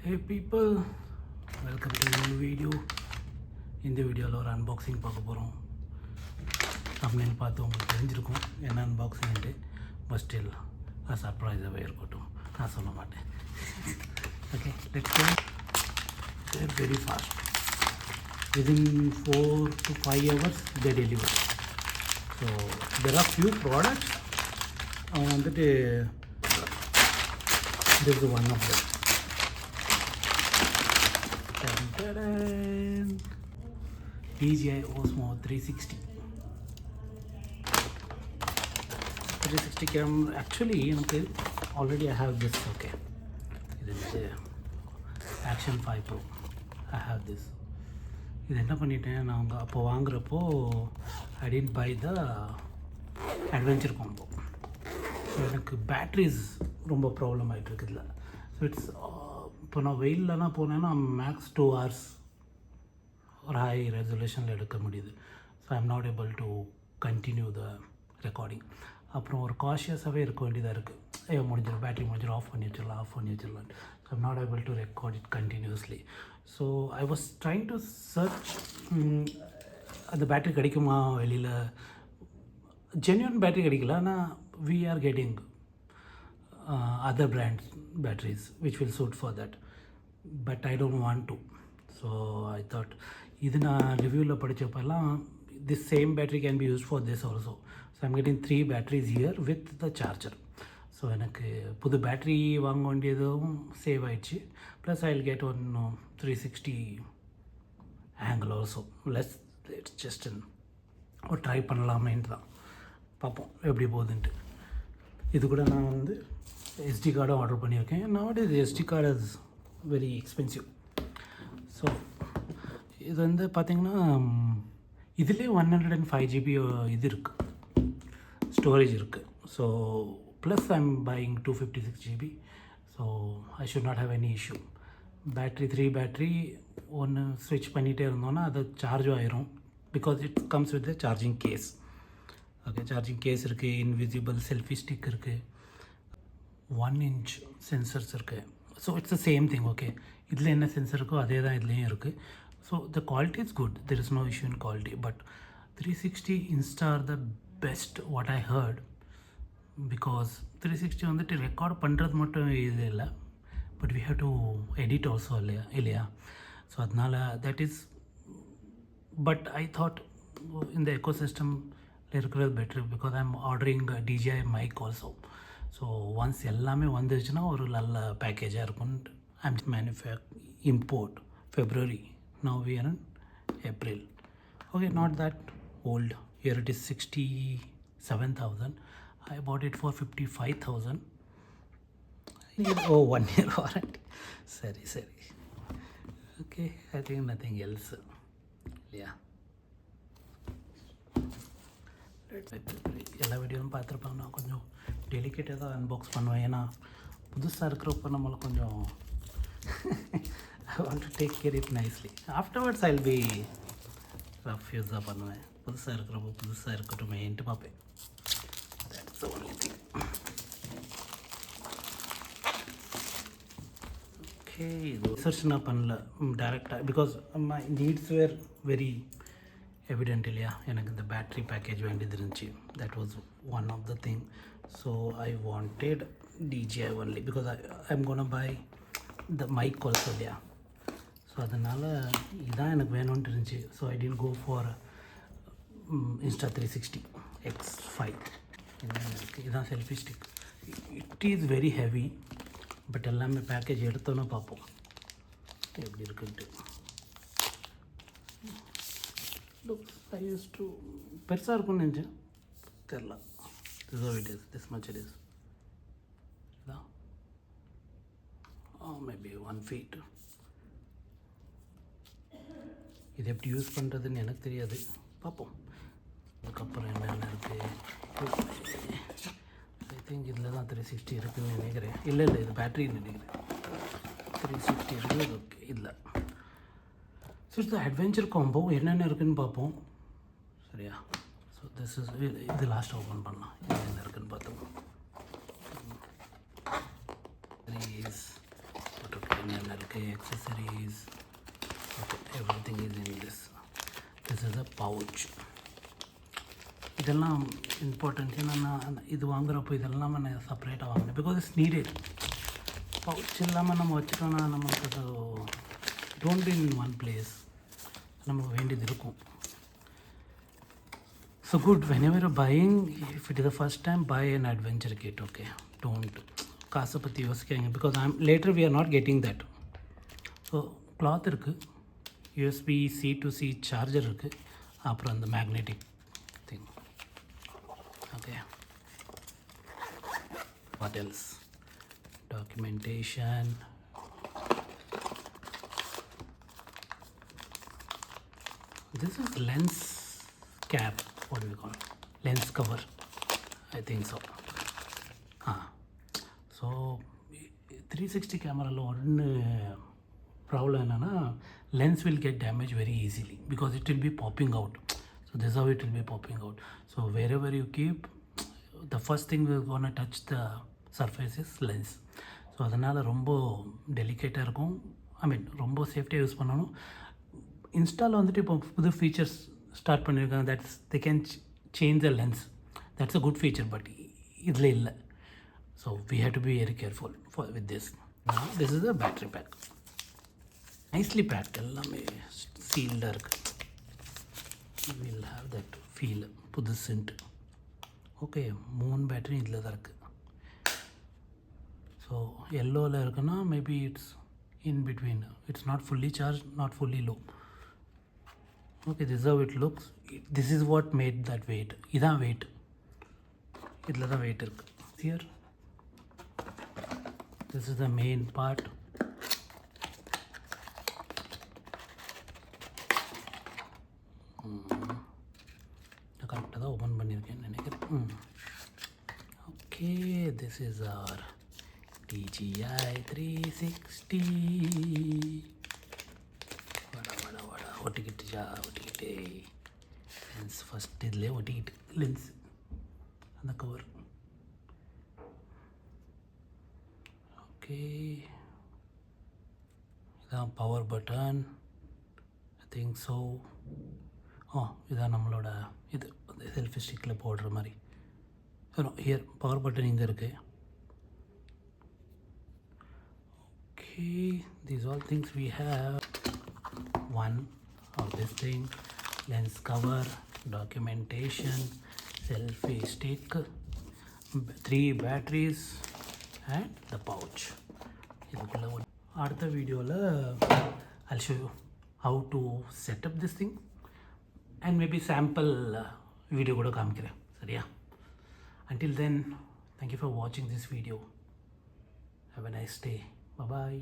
Hey people, welcome to a new video. இந்த வீடியோவில் ஒரு அன்பாக்சிங் பார்க்க போகிறோம். thumbnail பார்த்து உங்களுக்கு தெரிஞ்சிருக்கும் என்ன அன்பாக்சிங்ட்டு. பட் ஸ்டில் சர்ப்ரைஸாகவே இருக்கட்டும், நான் சொல்ல மாட்டேன். Okay, let's go. Very fast. Within 4 to 5 hours they deliver. So there are few products. வந்துட்டு this is one of them. DJI Osmo 360 camera. Actually, already I have this. Okay, this is Action 5 Pro. I have this. இது என்ன பண்ணிட்டேன், நான் அவங்க அப்போ வாங்குறப்போ I didn't buy the adventure combo. So எனக்கு Patrice ரொம்ப ப்ராப்ளம் ஆகிட்டு இருக்குதுல. ஸோ இட்ஸ் இப்போ நான் வெயிலெலாம் போனேன்னா மேக்ஸ் 2 hours ஒரு ஹை ரெசல்யூஷனில் எடுக்க முடியுது. So I am not able to continue the recording. அப்புறம் ஒரு காஷியஸாகவே இருக்க வேண்டியதாக இருக்குது. முடிஞ்சிடும், பேட்ரி முடிஞ்சிடும், ஆஃப் பண்ணி வச்சிடலாம். So I'm not able to record it continuously. So I was trying to search அந்த பேட்ரி கிடைக்குமா வெளியில். ஜென்யூன் பேட்ரி கிடைக்கல, ஆனால் we are getting other brands batteries which will suit for that, but I don't want to. So I thought idu na review la padichappalam this same battery can be used for this also. So I'm getting 3 batteries here with the charger. So enakku pudu battery vaanga vendiyadum save aichu, plus I'll get one 360 angle also. Let's just or try பண்ணலாமே தான் பார்ப்போம் எப்படி போகுதுன்ட்டு. இது கூட நான் வந்து ST கார்டும் order பண்ணியிருக்கேன். nowadays SD card is very expensive. So இது வந்து பார்த்திங்கன்னா இதிலே 105 GB இது இருக்குது, ஸ்டோரேஜ் இருக்குது. So plus I am buying 256 GB. So I should not have any issue. Battery 3 battery ஒன்று ஸ்விட்ச் பண்ணிகிட்டே இருந்தோன்னா அது சார்ஜும் ஆயிரும், because it comes with charging case. Okay, charging case இருக்குது, இன்விசிபிள் செல்ஃபி ஸ்டிக் இருக்குது, 1 inch சென்சர்ஸ் இருக்குது. So it's the same thing. Okay, இதில் என்ன சென்சர் இருக்கோ அதே தான் இதுலேயும் இருக்குது. So the quality is good, there is no issue in quality. But 360 Insta are the best what I heard. Because 360 வந்துட்டு ரெக்கார்ட் பண்ணுறது மட்டும் இது இல்லை, but we have to edit also இல்லையா. ஸோ அதனால் that is. But I thought இந்த ecosystem இருக்கிறது better, because I am ordering DJI mic also. So once எல்லாமே வந்துருச்சுன்னா ஒரு நல்ல பேக்கேஜாக இருக்கும். I'm import February, now we are in April. Okay, not that old. Here it is 67,000. I bought it for 55,000. Oh, 1 year warranty. Sorry. Okay, I think nothing else. Yeah. எல்லா வீடியோவும் பார்த்துருப்பாங்க. நான் கொஞ்சம் டெலிகேட்டாக தான் அன்பாக்ஸ் பண்ணுவேன், ஏன்னா புதுசாக இருக்கிறப்ப நம்மளை கொஞ்சம் I want to take care it nicely. Afterwards I will be rough யூஸாக பண்ணுவேன். புதுசாக இருக்கிறப்போ புதுசாக இருக்கட்டுமேன்ட்டு பார்ப்பேன். That's the only thing. Okay, இது ரிசர்ச் நான் பண்ணல டேரெக்டாக, because my needs were very evident இல்லையா. எனக்கு இந்த பேட்ரி பேக்கேஜ் வேண்டியது இருந்துச்சு. That was one of the thing. So I wanted DJI only, because I am gonna buy the mic also இல்லையா. ஸோ அதனால் இதுதான் எனக்கு வேணும்னு இருந்துச்சு. So I didn't go for Insta 360 X5. இதுதான் selfie stick. It is very heavy, but எல்லாமே package எடுத்தோன்னே பார்ப்போம் எப்படி இருக்குன்ட்டு. I used to பெருசாக இருக்கும்னு நினச்சேன், தெரில. This much it is. Maybe 1 feet. இது எப்படி யூஸ் பண்ணுறதுன்னு எனக்கு தெரியாது, பார்ப்போம். அதுக்கப்புறம் என்னென்ன இருக்குது. ஐ திங்க் இதில் தான் 360 இருக்குதுன்னு நினைக்கிறேன். இல்லை இது பேட்ரின்னு நினைக்கிறேன். 360 இருக்குது. ஓகே, இல்லை. ஸோ இந்த அட்வென்ச்சர் காம்போ என்னென்ன இருக்குதுன்னு பார்ப்போம், சரியா. ஸோ திஸ் இஸ் இது லாஸ்ட் ஓப்பன் பண்ணலாம். இது என்ன இருக்குதுன்னு பார்த்தோம். என்னென்ன இருக்குது, accessories. Okay, everything is in this. This is a pouch. இதெல்லாம் இம்பார்ட்டன்ட். ஏன்னா நான் இது வாங்குறப்போ இதெல்லாம் நான் செப்பரேட்டாக வாங்கினேன் பிகாஸ் இட்ஸ் நீடட். பவுச் இல்லாமல் நம்ம வச்சுட்டோன்னா நமக்கு அது don't be in one place, நமக்கு வேண்டியது இருக்கும். So good, whenever you're buying, if it is the first time, buy an adventure kit, okay? Don't காசை பற்றி யோசிக்காங்க because later we are not getting that. So cloth இருக்குது, USB C to C charger இருக்குது, அப்புறம் அந்த magnetic thing. Okay, what else? Documentation. This is lens cap. What do we call it? Lens cover, I think so. So 360 camera ஒன்று problem என்னென்னா lens will get damaged very easily because it will be popping out. So this is how it will be popping out. So wherever you keep, the first thing we're going to touch the surface is lens. So அதனால் ரொம்ப டெலிகேட்டாக இருக்கும். ரொம்ப சேஃப்டியாக use பண்ணணும். இன்ஸ்டாவில் வந்துட்டு இப்போ புது ஃபீச்சர்ஸ் ஸ்டார்ட் பண்ணியிருக்காங்க. That's they can change the lens. That's a good feature. But இதில் இல்லை. So we have to be very careful with this. This is a battery pack, nicely packed, எல்லாமே சீல்டாக இருக்குது. வில் ஹாவ் தட் ஃபீல் புதுசுன்ட்டு. Okay, 3 battery இதில் தான் இருக்குது. So எல்லோவில் இருக்குன்னா maybe it's in between. It's not fully charged, not fully low. Okay, this is how it looks. This is what made that weight. இதான் weight. இதில் தான் weight இருக்கு. Here, this is the main part. கரெக்டாக தான் open பண்ணியிருக்கேன்னு நினைக்கிறேன். Okay, this is our DJI 360. வட ஒட்டிக்கிட்டு லென்ஸ் ஃபஸ்ட் இதிலே ஒட்டிக்கிட்டு லென்ஸ் அந்த கவர். ஓகே, இதான் power button, I think so. இதான் நம்மளோட இது செல்ஃபி ஸ்டிக்கில் போடுற மாதிரி. ஹியர் பவர் பட்டன் இங்கே இருக்குது. Okay, these all things we have. One of this thing, lens cover, documentation, selfie stick, 3 batteries and the pouch. இதுக்குள்ள அடுத்த வீடியோவில் I'll show you how to set up this thing and maybe sample video கூட காமிக்கிறேன். சரியா? Until then, thank you for watching this video. Have a nice day. Bye-bye.